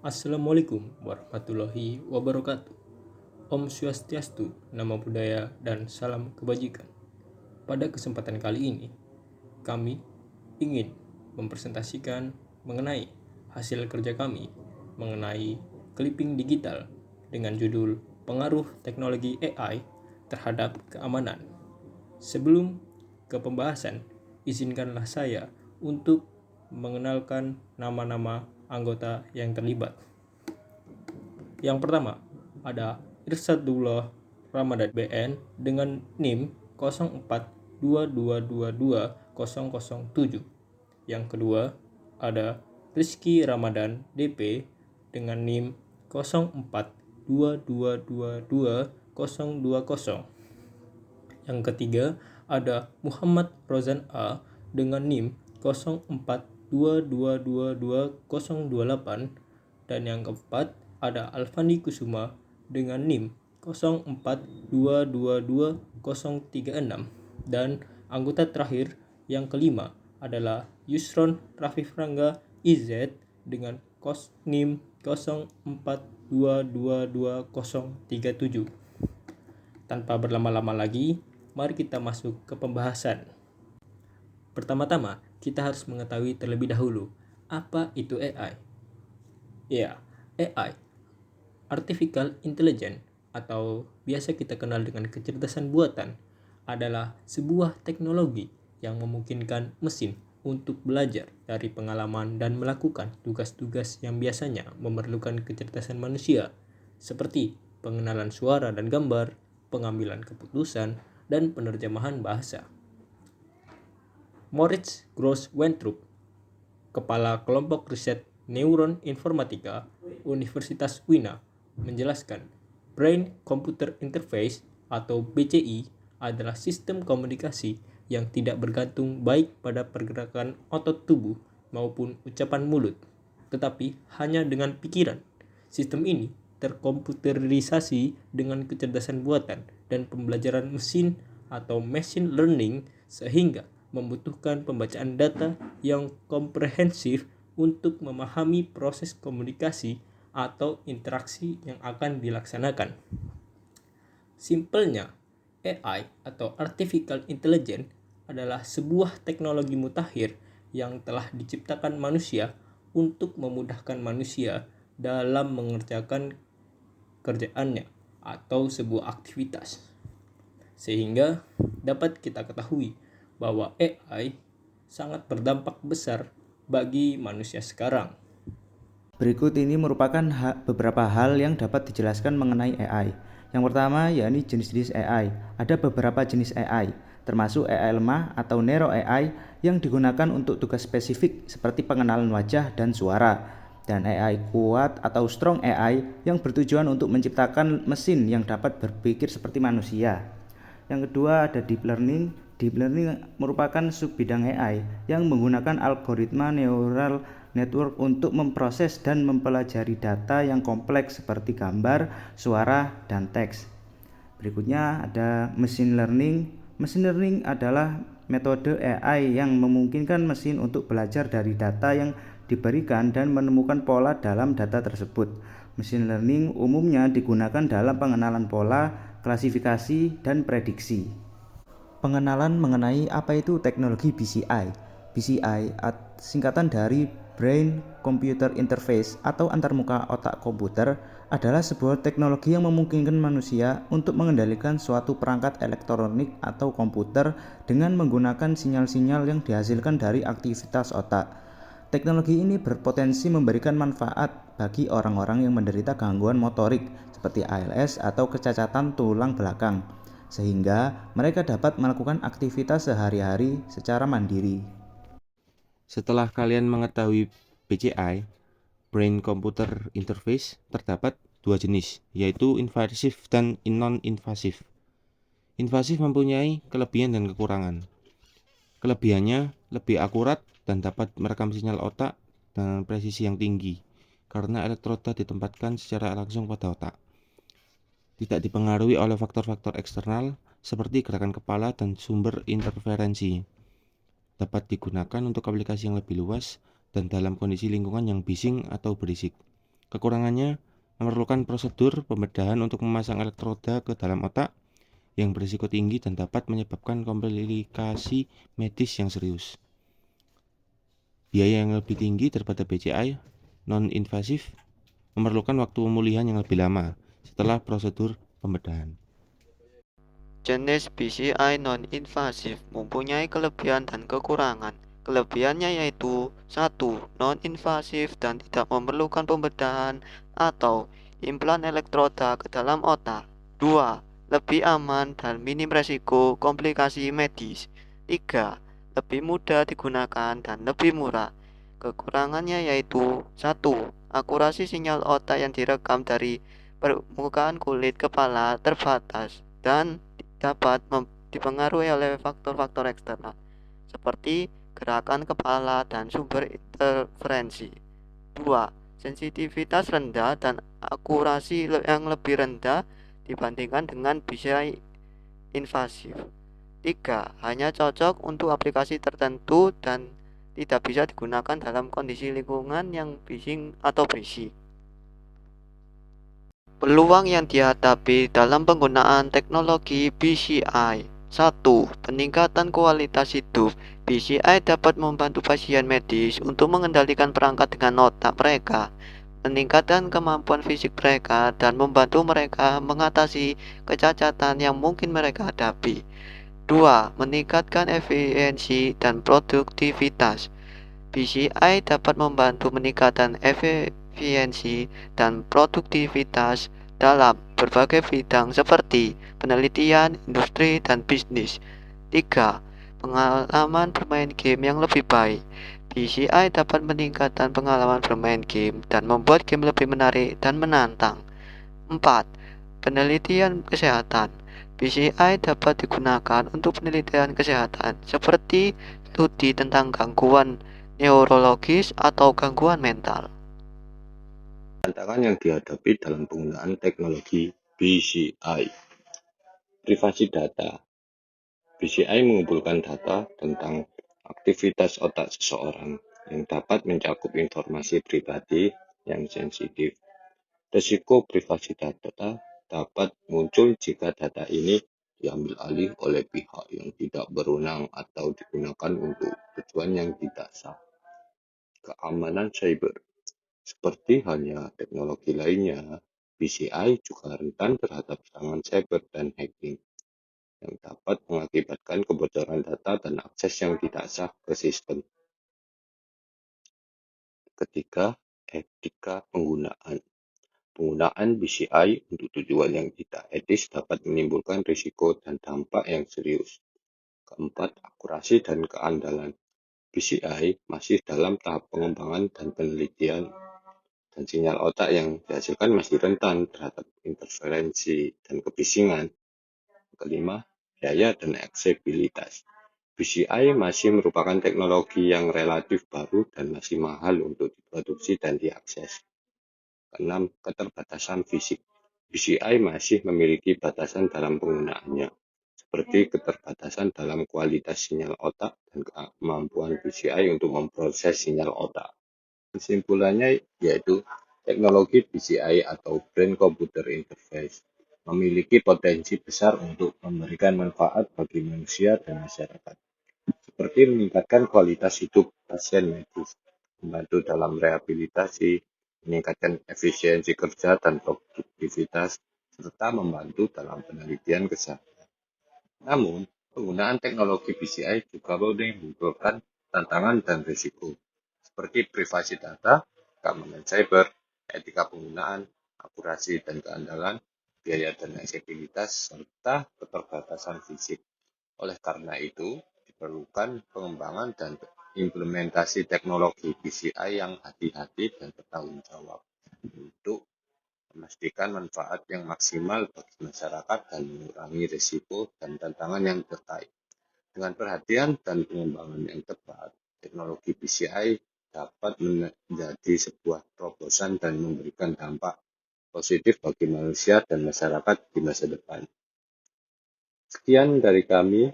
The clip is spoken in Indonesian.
Assalamualaikum warahmatullahi wabarakatuh. Om Swastiastu, Namo Buddhaya, dan salam kebajikan. Pada kesempatan kali ini, kami ingin mempresentasikan mengenai hasil kerja kami mengenai clipping digital dengan judul Pengaruh Teknologi AI terhadap Keamanan. Sebelum ke pembahasan, izinkanlah saya untuk mengenalkan nama-nama anggota yang terlibat. Yang pertama, ada Irsadullah Ramadan BN dengan NIM 0422222007. Yang kedua, ada Rizky Ramadan DP dengan NIM 0422222020. Yang ketiga, ada Muhammad Rozan A dengan NIM 0422222028. Dan yang keempat, ada Alfandi Kusuma dengan NIM 04222036. Dan anggota terakhir yang kelima adalah Yusron Rafif Rangga IZ dengan NIM 04222037. Tanpa berlama-lama lagi, mari kita masuk ke pembahasan. Pertama-tama, kita harus mengetahui terlebih dahulu, apa itu AI? Ya, AI, Artificial Intelligence, atau biasa kita kenal dengan kecerdasan buatan, adalah sebuah teknologi yang memungkinkan mesin untuk belajar dari pengalaman dan melakukan tugas-tugas yang biasanya memerlukan kecerdasan manusia, seperti pengenalan suara dan gambar, pengambilan keputusan, dan penerjemahan bahasa. Moritz Gross-Weintraub, Kepala Kelompok Riset Neuron Informatika Universitas Wina, menjelaskan, Brain Computer Interface atau BCI adalah sistem komunikasi yang tidak bergantung baik pada pergerakan otot tubuh maupun ucapan mulut, tetapi hanya dengan pikiran. Sistem ini terkomputerisasi dengan kecerdasan buatan dan pembelajaran mesin atau machine learning, sehingga membutuhkan pembacaan data yang komprehensif untuk memahami proses komunikasi atau interaksi yang akan dilaksanakan. Simpelnya, AI atau Artificial Intelligence adalah sebuah teknologi mutakhir yang telah diciptakan manusia untuk memudahkan manusia dalam mengerjakan kerjaannya atau sebuah aktivitas. Sehingga dapat kita ketahui bahwa AI sangat berdampak besar bagi manusia sekarang. Berikut ini merupakan beberapa hal yang dapat dijelaskan mengenai AI. Yang pertama, yakni jenis-jenis AI. Ada beberapa jenis AI, termasuk AI lemah atau Narrow AI yang digunakan untuk tugas spesifik seperti pengenalan wajah dan suara, dan AI kuat atau Strong AI yang bertujuan untuk menciptakan mesin yang dapat berpikir seperti manusia. Yang kedua, ada Deep Learning. Deep Learning merupakan subbidang AI yang menggunakan algoritma neural network untuk memproses dan mempelajari data yang kompleks seperti gambar, suara, dan teks. Berikutnya ada Machine Learning. Machine Learning adalah metode AI yang memungkinkan mesin untuk belajar dari data yang diberikan dan menemukan pola dalam data tersebut. Machine Learning umumnya digunakan dalam pengenalan pola, klasifikasi, dan prediksi. Pengenalan mengenai apa itu teknologi BCI. BCI singkatan dari Brain Computer Interface atau antarmuka otak komputer, adalah sebuah teknologi yang memungkinkan manusia untuk mengendalikan suatu perangkat elektronik atau komputer dengan menggunakan sinyal-sinyal yang dihasilkan dari aktivitas otak. Teknologi ini berpotensi memberikan manfaat bagi orang-orang yang menderita gangguan motorik seperti ALS atau kecacatan tulang belakang, sehingga mereka dapat melakukan aktivitas sehari-hari secara mandiri. Setelah kalian mengetahui BCI, Brain Computer Interface, terdapat dua jenis, yaitu invasif dan non-invasif. Invasif mempunyai kelebihan dan kekurangan. Kelebihannya lebih akurat dan dapat merekam sinyal otak dengan presisi yang tinggi, karena elektroda ditempatkan secara langsung pada otak. Tidak dipengaruhi oleh faktor-faktor eksternal seperti gerakan kepala dan sumber interferensi. Dapat digunakan untuk aplikasi yang lebih luas dan dalam kondisi lingkungan yang bising atau berisik. Kekurangannya memerlukan prosedur pembedahan untuk memasang elektroda ke dalam otak yang berisiko tinggi dan dapat menyebabkan komplikasi medis yang serius. Biaya yang lebih tinggi daripada BCI non-invasif memerlukan waktu pemulihan yang lebih lama setelah prosedur pembedahan. Jenis BCI non-invasif mempunyai kelebihan dan kekurangan. Kelebihannya yaitu 1. Non-invasif dan tidak memerlukan pembedahan atau implan elektroda ke dalam otak. 2. Lebih aman dan minim resiko komplikasi medis. 3. Lebih mudah digunakan dan lebih murah. Kekurangannya yaitu 1. Akurasi sinyal otak yang direkam dari permukaan kulit kepala terbatas dan dapat dipengaruhi oleh faktor-faktor eksternal seperti gerakan kepala dan sumber interferensi. 2. Sensitivitas rendah dan akurasi yang lebih rendah dibandingkan dengan BCI invasif. 3. Hanya cocok untuk aplikasi tertentu dan tidak bisa digunakan dalam kondisi lingkungan yang bising atau berisik. Peluang yang dihadapi dalam penggunaan teknologi BCI. 1. Peningkatan kualitas hidup. BCI dapat membantu pasien medis untuk mengendalikan perangkat dengan otak mereka, meningkatkan kemampuan fisik mereka, dan membantu mereka mengatasi kecacatan yang mungkin mereka hadapi. 2. Meningkatkan efisiensi dan produktivitas. BCI dapat membantu meningkatkan efisiensi dan produktivitas dalam berbagai bidang seperti penelitian, industri, dan bisnis. 3. Pengalaman bermain game yang lebih baik. BCI dapat meningkatkan pengalaman bermain game dan membuat game lebih menarik dan menantang. 4. Penelitian kesehatan. BCI dapat digunakan untuk penelitian kesehatan seperti studi tentang gangguan neurologis atau gangguan mental. Tantangan yang dihadapi dalam penggunaan teknologi BCI. Privasi data. BCI mengumpulkan data tentang aktivitas otak seseorang yang dapat mencakup informasi pribadi yang sensitif. Risiko privasi data dapat muncul jika data ini diambil alih oleh pihak yang tidak berwenang atau digunakan untuk tujuan yang tidak sah. Keamanan cyber. Seperti halnya teknologi lainnya, BCI juga rentan terhadap serangan cyber dan hacking yang dapat mengakibatkan kebocoran data dan akses yang tidak sah ke sistem. Ketiga, etika penggunaan. Penggunaan BCI untuk tujuan yang tidak etis dapat menimbulkan risiko dan dampak yang serius. Keempat, akurasi dan keandalan. BCI masih dalam tahap pengembangan dan penelitian, dan sinyal otak yang dihasilkan masih rentan terhadap interferensi dan kebisingan. Kelima, biaya dan aksesibilitas. BCI masih merupakan teknologi yang relatif baru dan masih mahal untuk diproduksi dan diakses. Keenam, keterbatasan fisik. BCI masih memiliki batasan dalam penggunaannya, seperti keterbatasan dalam kualitas sinyal otak dan kemampuan BCI untuk memproses sinyal otak. Kesimpulannya yaitu teknologi BCI atau Brain Computer Interface memiliki potensi besar untuk memberikan manfaat bagi manusia dan masyarakat, seperti meningkatkan kualitas hidup pasien medis, membantu dalam rehabilitasi, meningkatkan efisiensi kerja dan produktivitas, serta membantu dalam penelitian kesehatan. Namun, penggunaan teknologi BCI juga menimbulkan tantangan dan risiko, seperti privasi data, keamanan cyber, etika penggunaan, akurasi dan keandalan, biaya dan aksesibilitas, serta keterbatasan fisik. Oleh karena itu, diperlukan pengembangan dan implementasi teknologi BCI yang hati-hati dan bertanggung jawab untuk memastikan manfaat yang maksimal bagi masyarakat dan mengurangi risiko dan tantangan yang terkait. Dengan perhatian dan pengembangan yang tepat, teknologi BCI dapat menjadi sebuah terobosan dan memberikan dampak positif bagi manusia dan masyarakat di masa depan. Sekian dari kami.